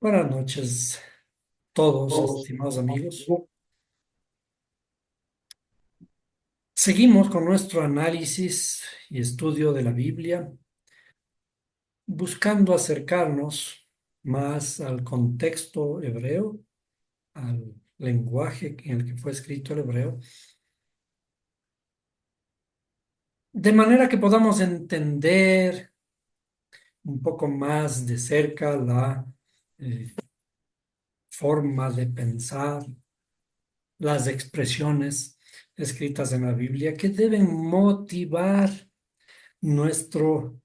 Buenas noches, todos, estimados amigos. Seguimos con nuestro análisis y estudio de la Biblia, buscando acercarnos más al contexto hebreo, al lenguaje en el que fue escrito el hebreo, de manera que podamos entender un poco más de cerca la eh, forma de pensar, las expresiones escritas en la Biblia que deben motivar nuestro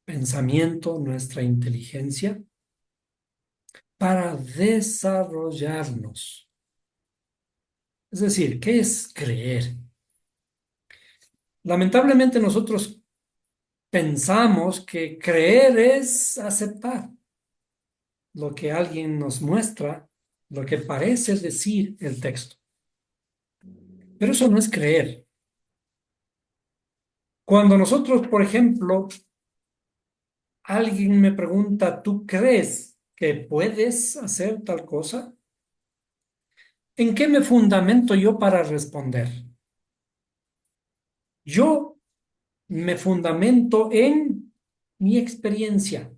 pensamiento, nuestra inteligencia para desarrollarnos. Es decir, ¿qué es creer? Lamentablemente nosotros pensamos que creer es aceptar lo que alguien nos muestra, lo que parece decir el texto. Pero eso no es creer. Cuando nosotros, por ejemplo, alguien me pregunta, ¿tú crees que puedes hacer tal cosa? ¿En qué me fundamento yo para responder? Yo me fundamento en mi experiencia.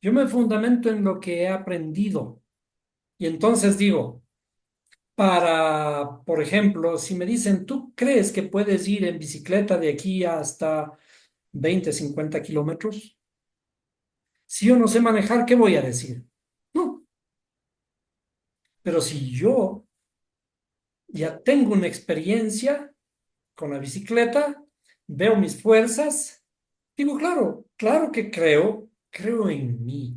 Yo me fundamento en lo que he aprendido. Y entonces digo, por ejemplo, si me dicen, ¿tú crees que puedes ir en bicicleta de aquí hasta 20, 50 kilómetros? Si yo no sé manejar, ¿qué voy a decir? No, pero si yo ya tengo una experiencia con la bicicleta, veo mis fuerzas, digo, claro, claro que creo en mí.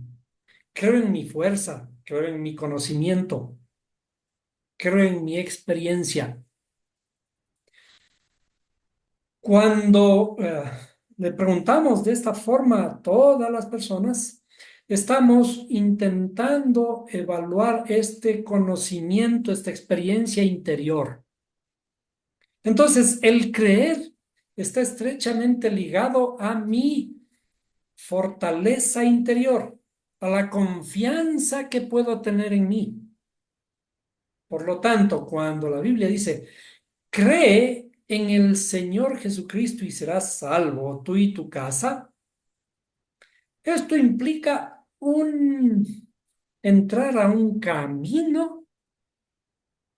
Creo en mi fuerza, creo en mi conocimiento, creo en mi experiencia. Cuando le preguntamos de esta forma a todas las personas, estamos intentando evaluar este conocimiento, esta experiencia interior. Entonces, el creer está estrechamente ligado a mi fortaleza interior, a la confianza que puedo tener en mí. Por lo tanto, cuando la Biblia dice, cree en el Señor Jesucristo y serás salvo tú y tu casa, esto implica entrar a un camino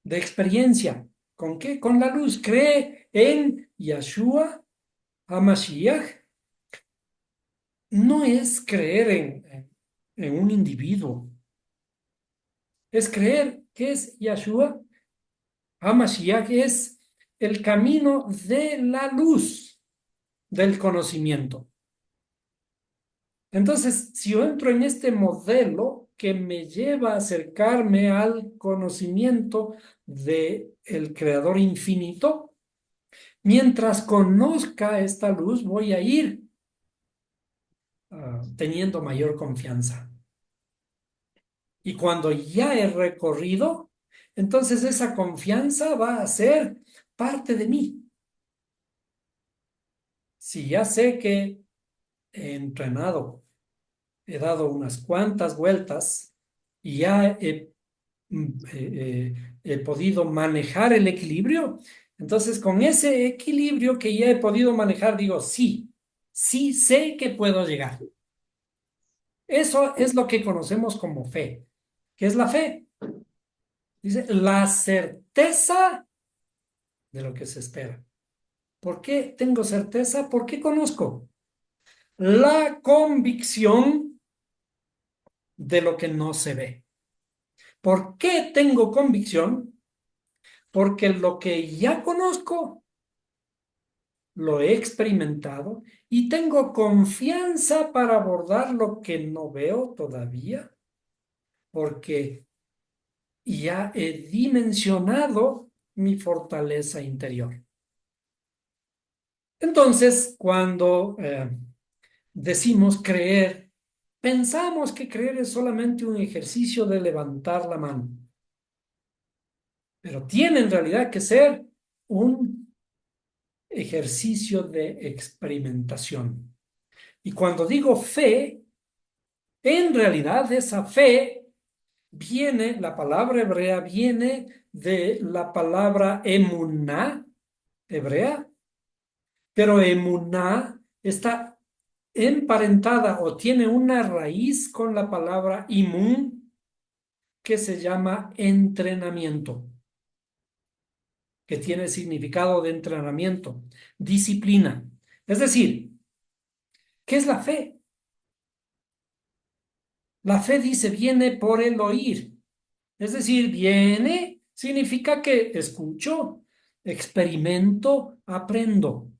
de experiencia. ¿Con qué? Con la luz. Cree en Yeshua HaMashiach. No es creer en un individuo, es creer que es Yeshua HaMashiach, es el camino de la luz del conocimiento. Entonces, si yo entro en este modelo que me lleva a acercarme al conocimiento de el Creador infinito, mientras conozca esta luz, voy a ir teniendo mayor confianza. Y cuando ya he recorrido, entonces esa confianza va a ser parte de mí. Si ya sé que he entrenado, he dado unas cuantas vueltas y ya he podido manejar el equilibrio. Entonces, con ese equilibrio que ya he podido manejar, digo, sí, sí sé que puedo llegar. Eso es lo que conocemos como fe. ¿Qué es la fe? Dice, la certeza de lo que se espera. ¿Por qué tengo certeza? Porque conozco la convicción de lo que no se ve. ¿Por qué tengo convicción? Porque lo que ya conozco lo he experimentado y tengo confianza para abordar lo que no veo todavía, porque ya he dimensionado mi fortaleza interior. Entonces, cuando decimos creer, pensamos que creer es solamente un ejercicio de levantar la mano, pero tiene en realidad que ser un ejercicio de experimentación. Y cuando digo fe, En realidad, esa fe viene, la palabra hebrea viene de la palabra emuná hebrea, pero emuná está emparentada o tiene una raíz con la palabra imun, que se llama entrenamiento, que tiene significado de entrenamiento, disciplina. Es decir, ¿qué es la fe? La fe dice, viene por el oír. Es decir, viene significa que escucho, experimento, aprendo.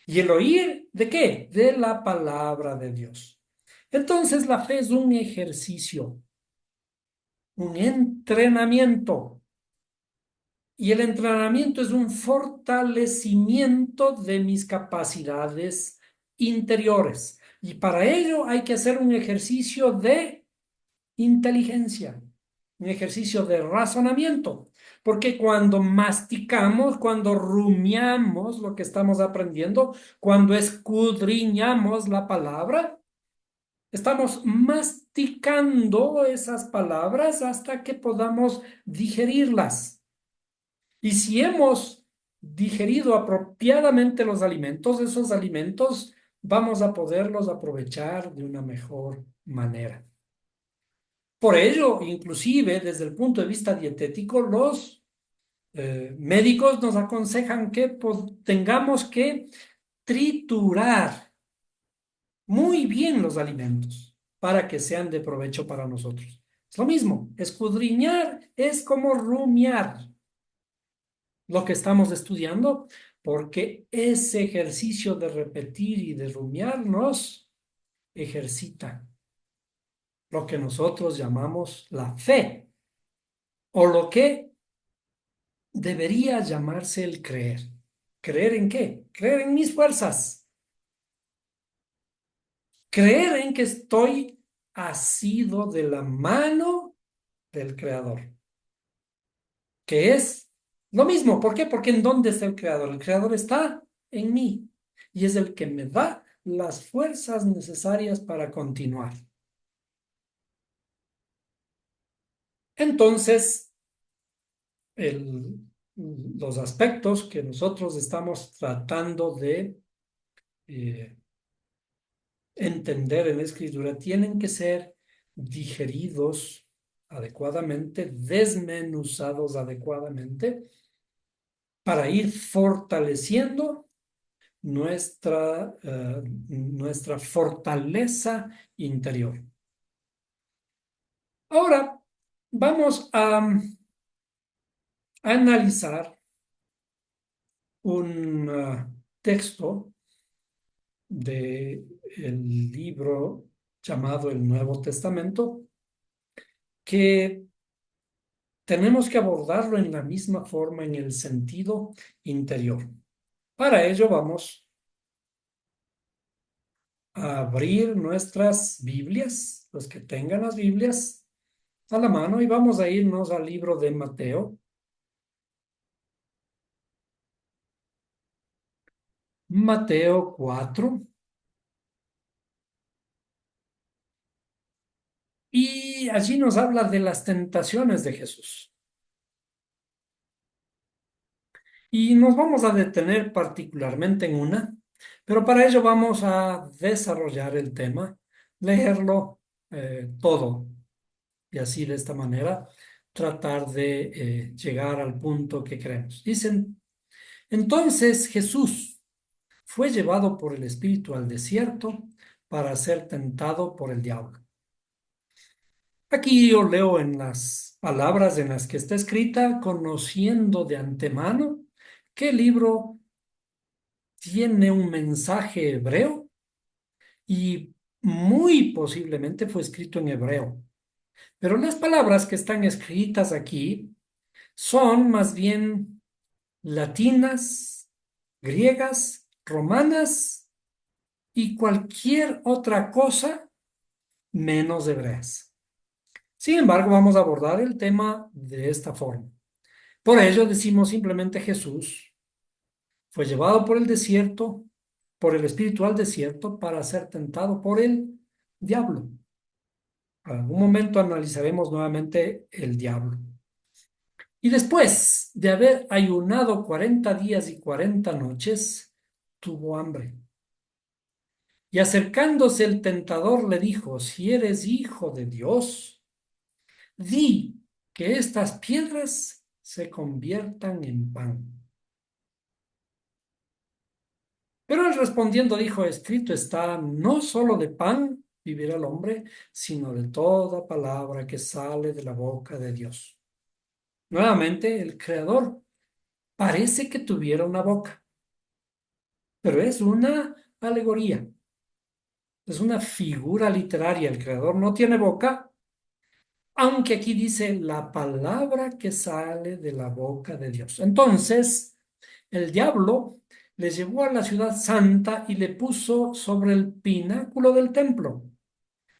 ¿Y el oír de qué? De la palabra de Dios. Entonces la fe es un ejercicio, un entrenamiento. Y el entrenamiento es un fortalecimiento de mis capacidades interiores. Y para ello hay que hacer un ejercicio de inteligencia, un ejercicio de razonamiento. Porque cuando masticamos, cuando rumiamos lo que estamos aprendiendo, cuando escudriñamos la palabra, estamos masticando esas palabras hasta que podamos digerirlas. Y si hemos digerido apropiadamente los alimentos, esos alimentos vamos a poderlos aprovechar de una mejor manera. Por ello, inclusive desde el punto de vista dietético, los médicos nos aconsejan que tengamos que triturar muy bien los alimentos para que sean de provecho para nosotros. Es lo mismo, escudriñar es como rumiar lo que estamos estudiando, porque ese ejercicio de repetir y de rumiar nos ejercita lo que nosotros llamamos la fe, o lo que debería llamarse el creer. ¿Creer en qué? Creer en mis fuerzas. Creer en que estoy asido de la mano del Creador, que es lo mismo. ¿Por qué? Porque ¿en dónde está el Creador? El Creador está en mí y es el que me da las fuerzas necesarias para continuar. Entonces, los aspectos que nosotros estamos tratando de eh, entender en la escritura tienen que ser digeridos adecuadamente, desmenuzados adecuadamente, para ir fortaleciendo nuestra fortaleza interior. Ahora vamos a analizar un texto del libro llamado el Nuevo Testamento, que tenemos que abordarlo en la misma forma, en el sentido interior. Para ello vamos a abrir nuestras Biblias, los que tengan las Biblias a la mano, y vamos a irnos al libro de Mateo. Mateo 4. Y allí nos habla de las tentaciones de Jesús. Y nos vamos a detener particularmente en una, pero para ello vamos a desarrollar el tema, leerlo todo y así de esta manera tratar de llegar al punto que queremos. Dicen, entonces Jesús fue llevado por el Espíritu al desierto para ser tentado por el diablo. Aquí yo leo en las palabras en las que está escrita, conociendo de antemano que el libro tiene un mensaje hebreo y muy posiblemente fue escrito en hebreo. Pero las palabras que están escritas aquí son más bien latinas, griegas, romanas y cualquier otra cosa menos hebreas. Sin embargo, vamos a abordar el tema de esta forma. Por ello decimos simplemente Jesús fue llevado por el desierto, por el espíritu al desierto para ser tentado por el diablo. En algún momento analizaremos nuevamente el diablo. Y después de haber ayunado 40 días y 40 noches, tuvo hambre. Y acercándose el tentador le dijo, si eres hijo de Dios, di que estas piedras se conviertan en pan. Pero él respondiendo dijo, escrito está, no solo de pan vivirá el hombre, sino de toda palabra que sale de la boca de Dios. Nuevamente, el Creador parece que tuviera una boca, pero es una alegoría, es una figura literaria. El Creador no tiene boca, aunque aquí dice la palabra que sale de la boca de Dios. Entonces, el diablo le llevó a la ciudad santa y le puso sobre el pináculo del templo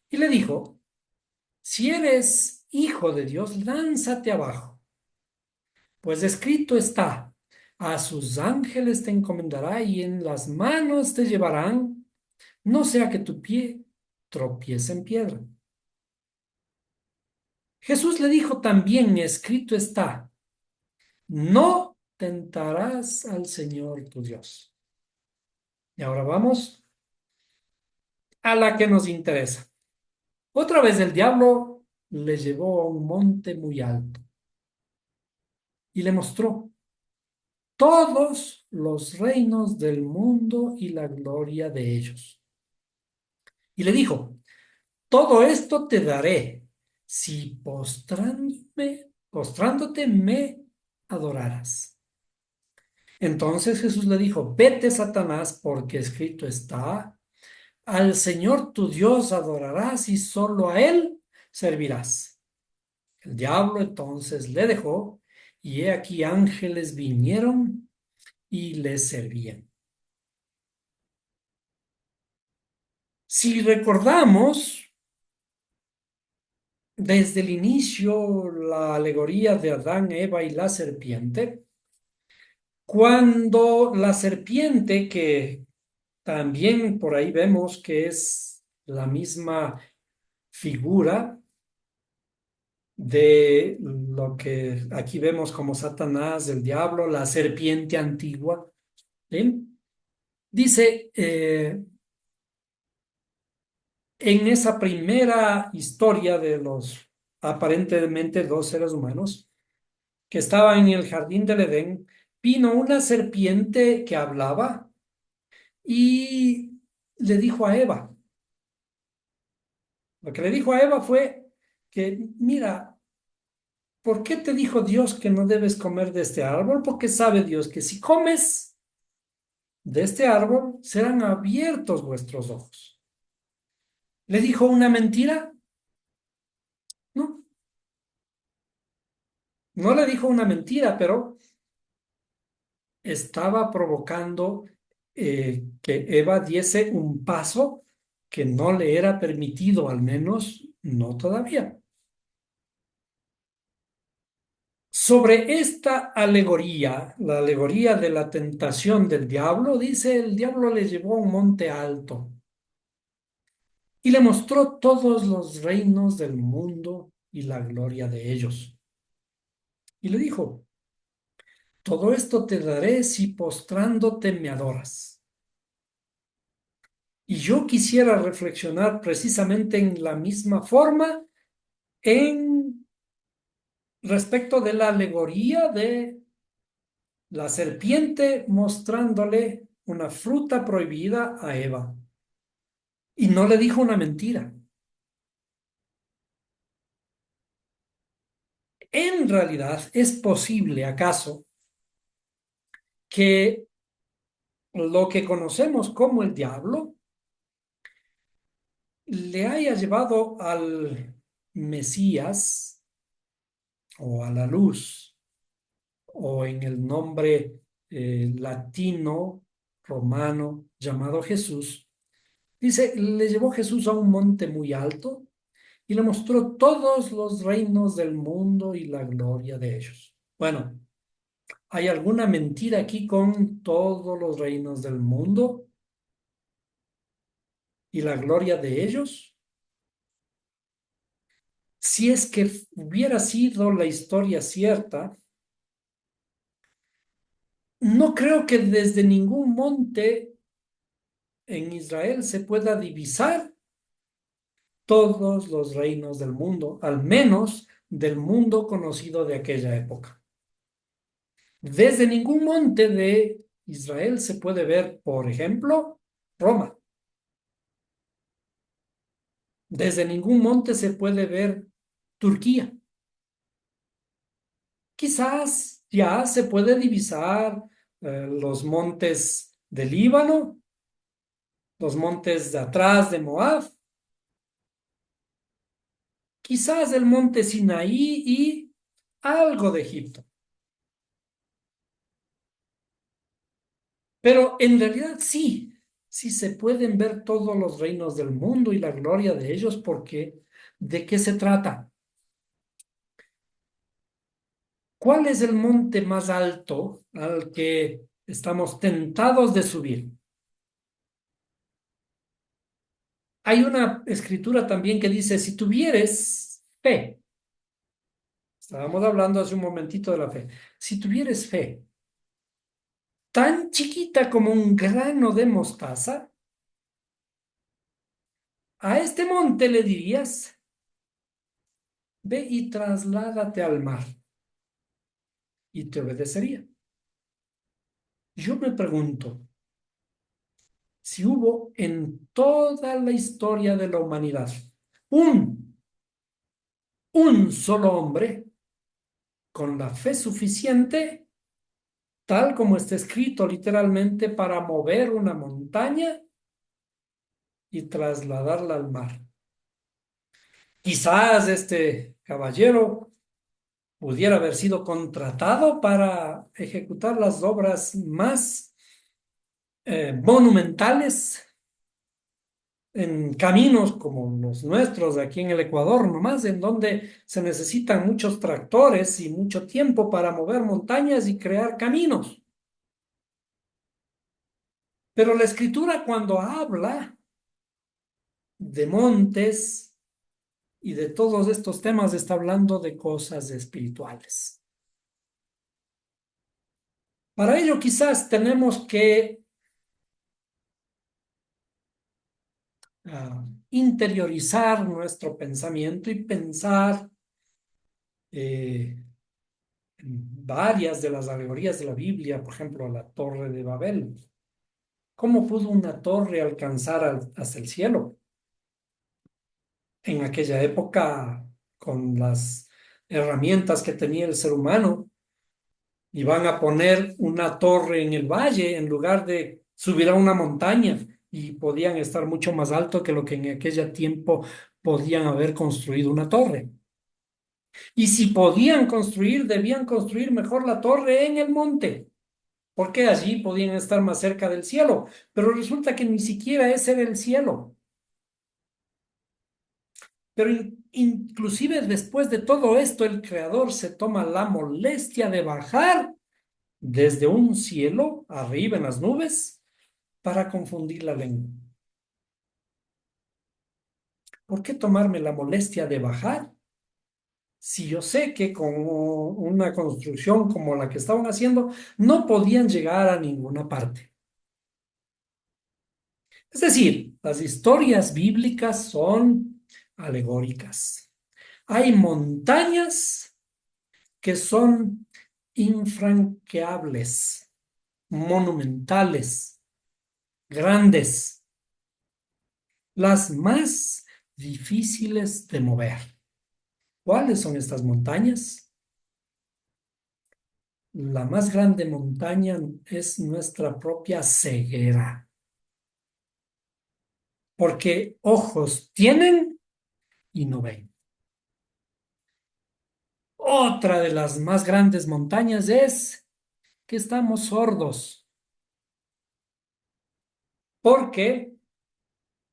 y le dijo, si eres hijo de Dios, lánzate abajo, pues escrito está, a sus ángeles te encomendará y en las manos te llevarán, no sea que tu pie tropiece en piedra. Jesús le dijo también, escrito está, no tentarás al Señor tu Dios. Y ahora vamos a la que nos interesa. Otra vez el diablo le llevó a un monte muy alto y le mostró todos los reinos del mundo y la gloria de ellos. Y le dijo, todo esto te daré si postrándote me adoraras. Entonces Jesús le dijo, vete, Satanás, porque escrito está, al Señor tu Dios adorarás y solo a Él servirás. El diablo entonces le dejó y he aquí ángeles vinieron y le servían. Si recordamos desde el inicio la alegoría de Adán, Eva y la serpiente, cuando la serpiente, que también por ahí vemos que es la misma figura de lo que aquí vemos como Satanás, el diablo, la serpiente antigua, ¿sí? Dice, en esa primera historia de los aparentemente dos seres humanos que estaban en el jardín del Edén, vino una serpiente que hablaba y le dijo a Eva, lo que le dijo a Eva fue que, mira, ¿por qué te dijo Dios que no debes comer de este árbol? Porque sabe Dios que si comes de este árbol serán abiertos vuestros ojos. ¿Le dijo una mentira? No, no le dijo una mentira, pero estaba provocando que Eva diese un paso que no le era permitido, al menos no todavía. Sobre esta alegoría, la alegoría de la tentación del diablo, dice, el diablo le llevó a un monte alto y le mostró todos los reinos del mundo y la gloria de ellos. Y le dijo, todo esto te daré si postrándote me adoras. Y yo quisiera reflexionar precisamente en la misma forma en respecto de la alegoría de la serpiente mostrándole una fruta prohibida a Eva. Y no le dijo una mentira. En realidad, ¿es posible acaso que lo que conocemos como el diablo le haya llevado al Mesías o a la luz o en el nombre latino romano llamado Jesús? Dice, le llevó Jesús a un monte muy alto y le mostró todos los reinos del mundo y la gloria de ellos. Bueno, ¿hay alguna mentira aquí con todos los reinos del mundo y la gloria de ellos? Si es que hubiera sido la historia cierta, no creo que desde ningún monte en Israel se pueda divisar todos los reinos del mundo, al menos del mundo conocido de aquella época. Desde ningún monte de Israel se puede ver, por ejemplo, Roma. Desde ningún monte se puede ver Turquía. Quizás ya se puede divisar los montes del Líbano, los montes de atrás de Moab, quizás el monte Sinaí y algo de Egipto. Pero en realidad sí, sí se pueden ver todos los reinos del mundo y la gloria de ellos, porque ¿de qué se trata? ¿Cuál es el monte más alto al que estamos tentados de subir? Hay una escritura también que dice, si tuvieres fe, estábamos hablando hace un momentito de la fe, si tuvieres fe tan chiquita como un grano de mostaza, a este monte le dirías, ve y trasládate al mar y te obedecería. Yo me pregunto, si hubo en toda la historia de la humanidad un, un solo hombre con la fe suficiente, tal como está escrito literalmente, para mover una montaña y trasladarla al mar. Quizás este caballero pudiera haber sido contratado para ejecutar las obras más monumentales en caminos como los nuestros aquí en el Ecuador, nomás, en donde se necesitan muchos tractores y mucho tiempo para mover montañas y crear caminos. Pero la escritura cuando habla de montes y de todos estos temas está hablando de cosas espirituales. Para ello quizás tenemos que interiorizar nuestro pensamiento y pensar en varias de las alegorías de la Biblia, por ejemplo, la Torre de Babel. ¿Cómo pudo una torre alcanzar hasta el cielo? En aquella época, con las herramientas que tenía el ser humano, iban a poner una torre en el valle en lugar de subir a una montaña y podían estar mucho más alto que lo que en aquel tiempo podían haber construido una torre. Y si podían construir, debían construir mejor la torre en el monte, porque allí podían estar más cerca del cielo. Pero resulta que ni siquiera ese era el cielo. Pero inclusive después de todo esto, el Creador se toma la molestia de bajar desde un cielo, arriba en las nubes, para confundir la lengua. ¿Por qué tomarme la molestia de bajar si yo sé que con una construcción como la que estaban haciendo no podían llegar a ninguna parte? Es decir, las historias bíblicas son alegóricas. Hay montañas que son infranqueables, monumentales, grandes, las más difíciles de mover. ¿Cuáles son estas montañas? La más grande montaña es nuestra propia ceguera, porque ojos tienen y no ven. Otra de las más grandes montañas es que estamos sordos, porque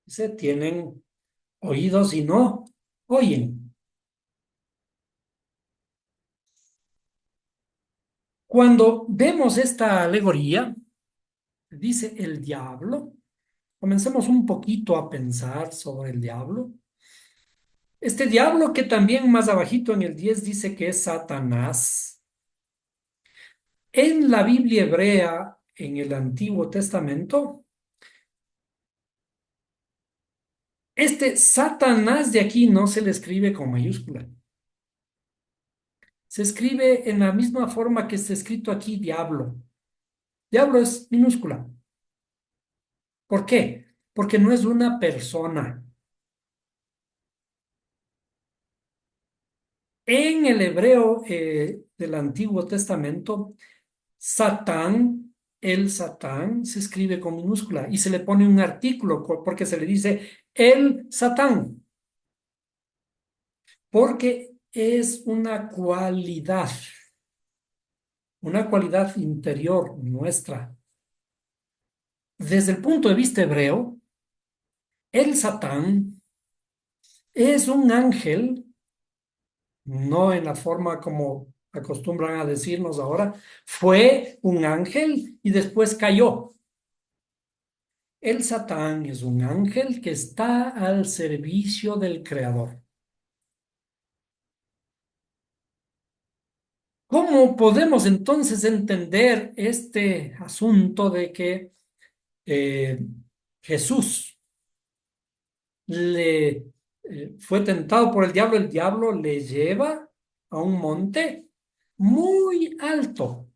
se tienen oídos y no oyen. Cuando vemos esta alegoría, dice el diablo, comencemos un poquito a pensar sobre el diablo. Este diablo que también más abajito en el 10 dice que es Satanás. En la Biblia hebrea, en el Antiguo Testamento, este Satanás de aquí no se le escribe con mayúscula. Se escribe en la misma forma que está escrito aquí diablo. Diablo es minúscula. ¿Por qué? Porque no es una persona. En el hebreo del Antiguo Testamento, Satán, el Satán, se escribe con minúscula y se le pone un artículo porque se le dice el Satán, porque es una cualidad interior nuestra. Desde el punto de vista hebreo, el Satán es un ángel, no en la forma como acostumbran a decirnos ahora, fue un ángel y después cayó. El Satán es un ángel que está al servicio del Creador. ¿Cómo podemos entonces entender este asunto de que eh, Jesús le fue tentado por el diablo? El diablo le lleva a un monte muy alto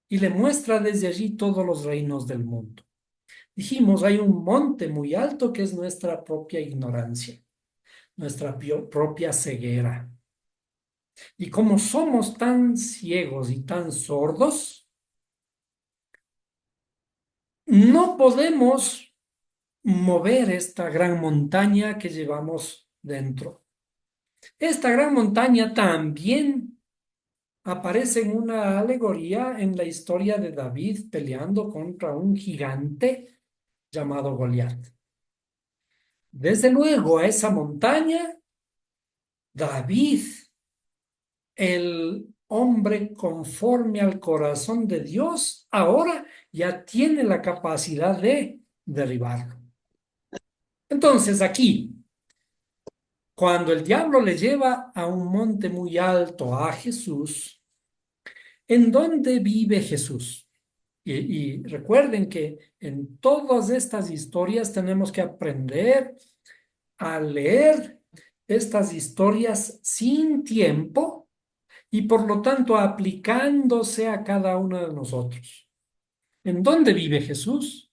y le muestra desde allí todos los reinos del mundo. Dijimos, hay un monte muy alto que es nuestra propia ignorancia, nuestra propia ceguera. Y como somos tan ciegos y tan sordos, no podemos mover esta gran montaña que llevamos dentro. Esta gran montaña también aparece en una alegoría en la historia de David peleando contra un gigante llamado Goliat. Desde luego, a esa montaña, David, el hombre conforme al corazón de Dios, ahora ya tiene la capacidad de derribarlo. Entonces, aquí, cuando el diablo le lleva a un monte muy alto a Jesús, ¿en dónde vive Jesús? Y recuerden que en todas estas historias tenemos que aprender a leer estas historias sin tiempo y por lo tanto aplicándose a cada uno de nosotros. ¿En dónde vive Jesús?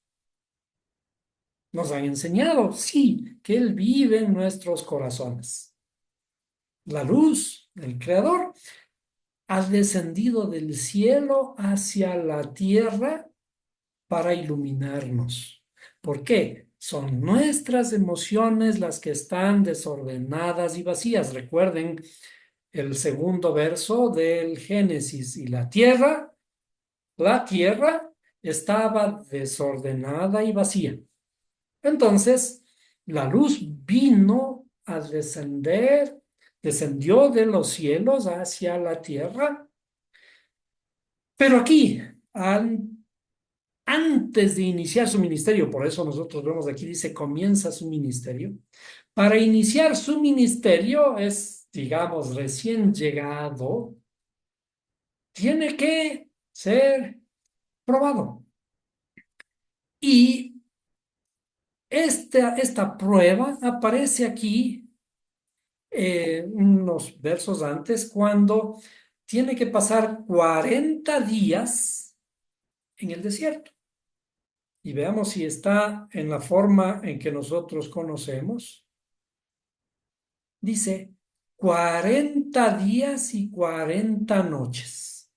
Nos han enseñado, sí, que Él vive en nuestros corazones. La luz del Creador ha descendido del cielo hacia la tierra para iluminarnos. ¿Por qué? Son nuestras emociones las que están desordenadas y vacías. Recuerden el segundo verso del Génesis. Y la tierra estaba desordenada y vacía. Entonces, la luz vino a descender, descendió de los cielos hacia la tierra, pero aquí, antes de iniciar su ministerio, por eso nosotros vemos aquí, dice, comienza su ministerio. Para iniciar su ministerio es, digamos, recién llegado, tiene que ser probado. Y esta prueba aparece aquí unos versos antes, cuando tiene que pasar 40 días en el desierto. Y veamos si está en la forma en que nosotros conocemos. Dice 40 días y 40 noches.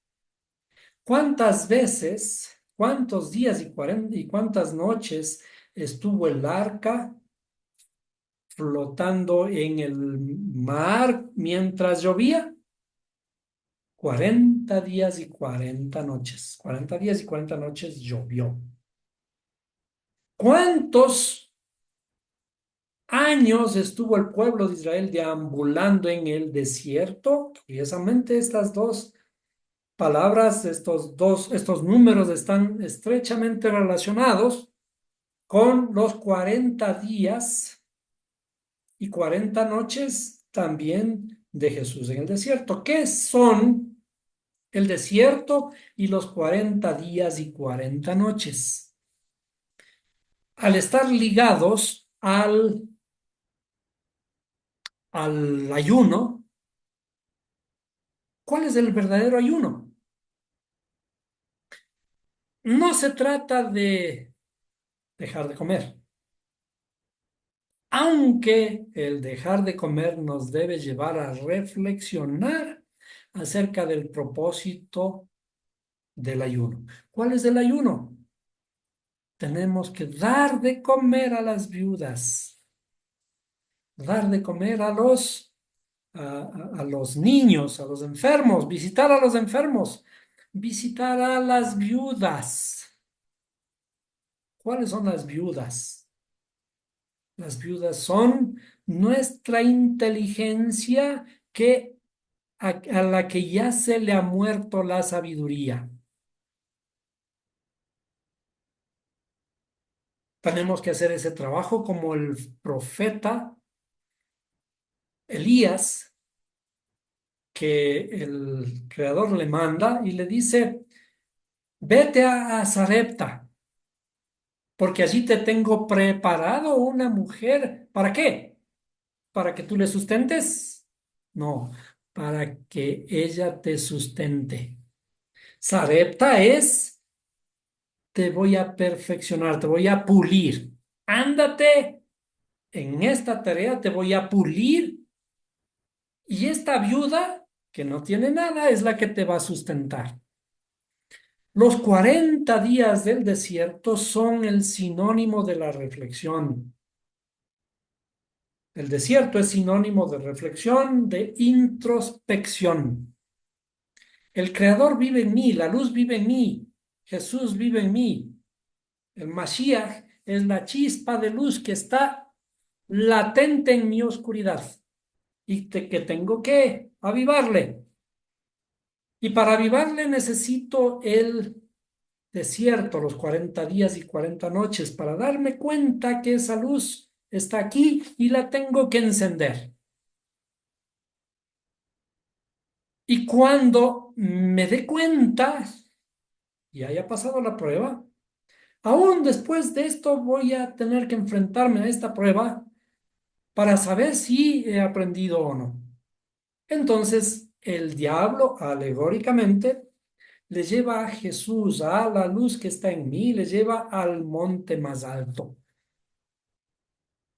¿Cuántas veces, cuántos días y cuántas noches estuvo el arca flotando en el mar mientras llovía? 40 días y 40 noches. 40 días y 40 noches llovió. ¿Cuántos años estuvo el pueblo de Israel deambulando en el desierto? Curiosamente, estas dos palabras, estos números están estrechamente relacionados con los 40 días y 40 noches también de Jesús en el desierto. ¿Qué son el desierto y los 40 días y 40 noches? Al estar ligados al ayuno, ¿cuál es el verdadero ayuno? No se trata de dejar de comer, aunque el dejar de comer nos debe llevar a reflexionar acerca del propósito del ayuno. ¿Cuál es el ayuno? Tenemos que dar de comer a las viudas, dar de comer a los niños, a los enfermos, visitar a los enfermos, visitar a las viudas. ¿Cuáles son las viudas? Las viudas son nuestra inteligencia a la que ya se le ha muerto la sabiduría. Tenemos que hacer ese trabajo como el profeta Elías, que el Creador le manda y le dice, vete a Sarepta, porque allí te tengo preparado una mujer. ¿Para qué? ¿Para que tú le sustentes? No, para que ella te sustente. Sarepta es, te voy a perfeccionar, te voy a pulir. Ándate en esta tarea, te voy a pulir. Y esta viuda, que no tiene nada, es la que te va a sustentar. Los 40 días del desierto son el sinónimo de la reflexión. El desierto es sinónimo de reflexión, de introspección. El Creador vive en mí, la luz vive en mí, Jesús vive en mí. El Mashiach es la chispa de luz que está latente en mi oscuridad y que tengo que avivarle. Y para avivarle necesito el desierto, los 40 días y 40 noches, para darme cuenta que esa luz está aquí y la tengo que encender. Y cuando me dé cuenta y haya pasado la prueba, aún después de esto voy a tener que enfrentarme a esta prueba para saber si he aprendido o no. Entonces, el diablo, alegóricamente, le lleva a Jesús, a la luz que está en mí, le lleva al monte más alto.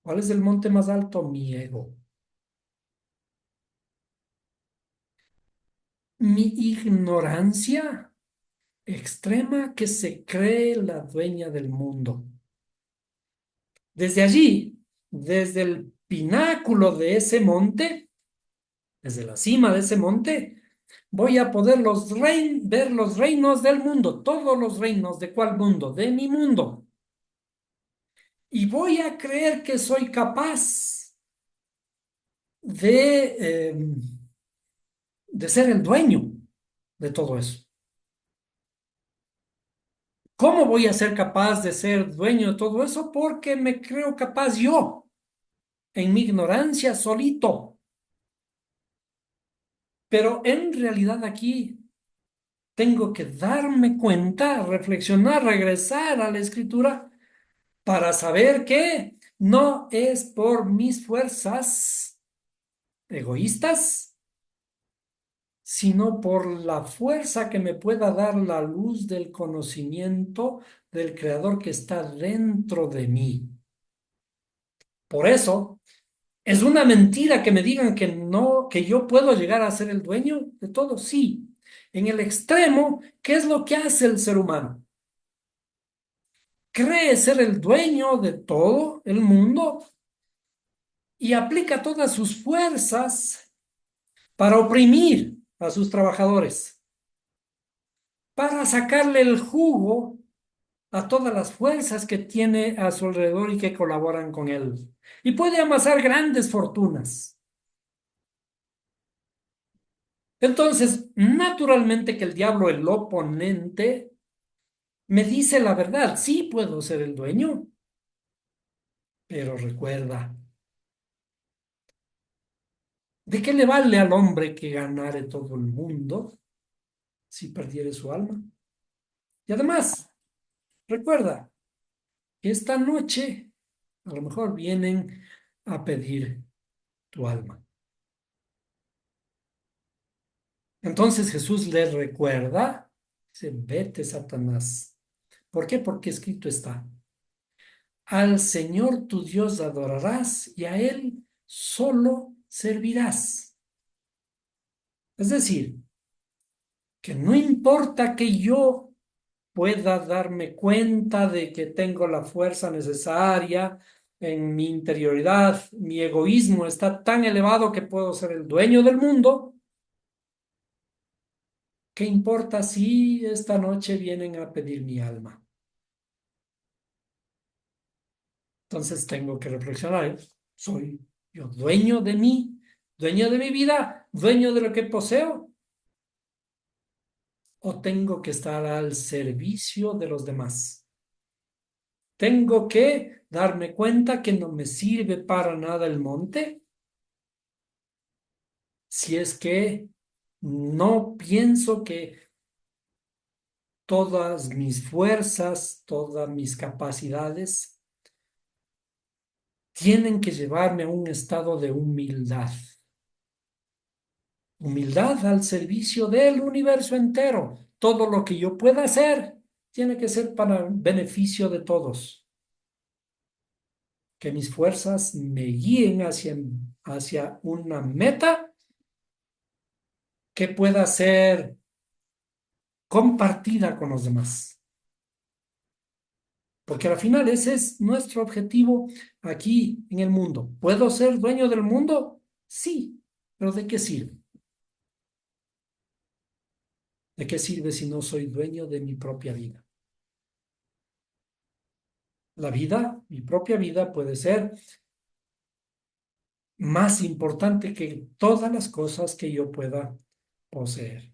¿Cuál es el monte más alto? Mi ego. Mi ignorancia extrema que se cree la dueña del mundo. Desde allí, desde el pináculo de ese monte, desde la cima de ese monte, voy a poder ver los reinos del mundo, todos los reinos. ¿De cuál mundo? De mi mundo. Y voy a creer que soy capaz de ser el dueño de todo eso. ¿Cómo voy a ser capaz de ser dueño de todo eso? Porque me creo capaz yo, en mi ignorancia, solito. Pero en realidad aquí tengo que darme cuenta, reflexionar, regresar a la escritura para saber que no es por mis fuerzas egoístas, sino por la fuerza que me pueda dar la luz del conocimiento del Creador que está dentro de mí. Por eso, es una mentira que me digan que no, que yo puedo llegar a ser el dueño de todo. Sí, en el extremo, ¿qué es lo que hace el ser humano? Cree ser el dueño de todo el mundo y aplica todas sus fuerzas para oprimir a sus trabajadores, para sacarle el jugo a todas las fuerzas que tiene a su alrededor y que colaboran con él. Y puede amasar grandes fortunas. Entonces, naturalmente que el diablo, el oponente, me dice la verdad. Sí puedo ser el dueño, pero recuerda, ¿De qué le vale al hombre que ganare todo el mundo si perdiere su alma? Y además, recuerda que esta noche a lo mejor vienen a pedir tu alma. Entonces Jesús le recuerda, dice, vete, Satanás. ¿Por qué? Porque escrito está, al Señor tu Dios adorarás y a Él solo servirás. Es decir, que no importa que yo pueda darme cuenta de que tengo la fuerza necesaria en mi interioridad, mi egoísmo está tan elevado que puedo ser el dueño del mundo. ¿Qué importa si esta noche vienen a pedir mi alma? Entonces tengo que reflexionar. ¿Soy yo dueño de mí, dueño de mi vida, dueño de lo que poseo? ¿O tengo que estar al servicio de los demás? Tengo que darme cuenta que no me sirve para nada el monte si es que no pienso que todas mis fuerzas, todas mis capacidades tienen que llevarme a un estado de humildad. Humildad al servicio del universo entero. Todo lo que yo pueda hacer tiene que ser para beneficio de todos. Que mis fuerzas me guíen hacia una meta que pueda ser compartida con los demás. Porque al final ese es nuestro objetivo aquí en el mundo. ¿Puedo ser dueño del mundo? Sí, pero ¿de qué sirve? ¿De qué sirve si no soy dueño de mi propia vida? La vida, mi propia vida, puede ser más importante que todas las cosas que yo pueda poseer.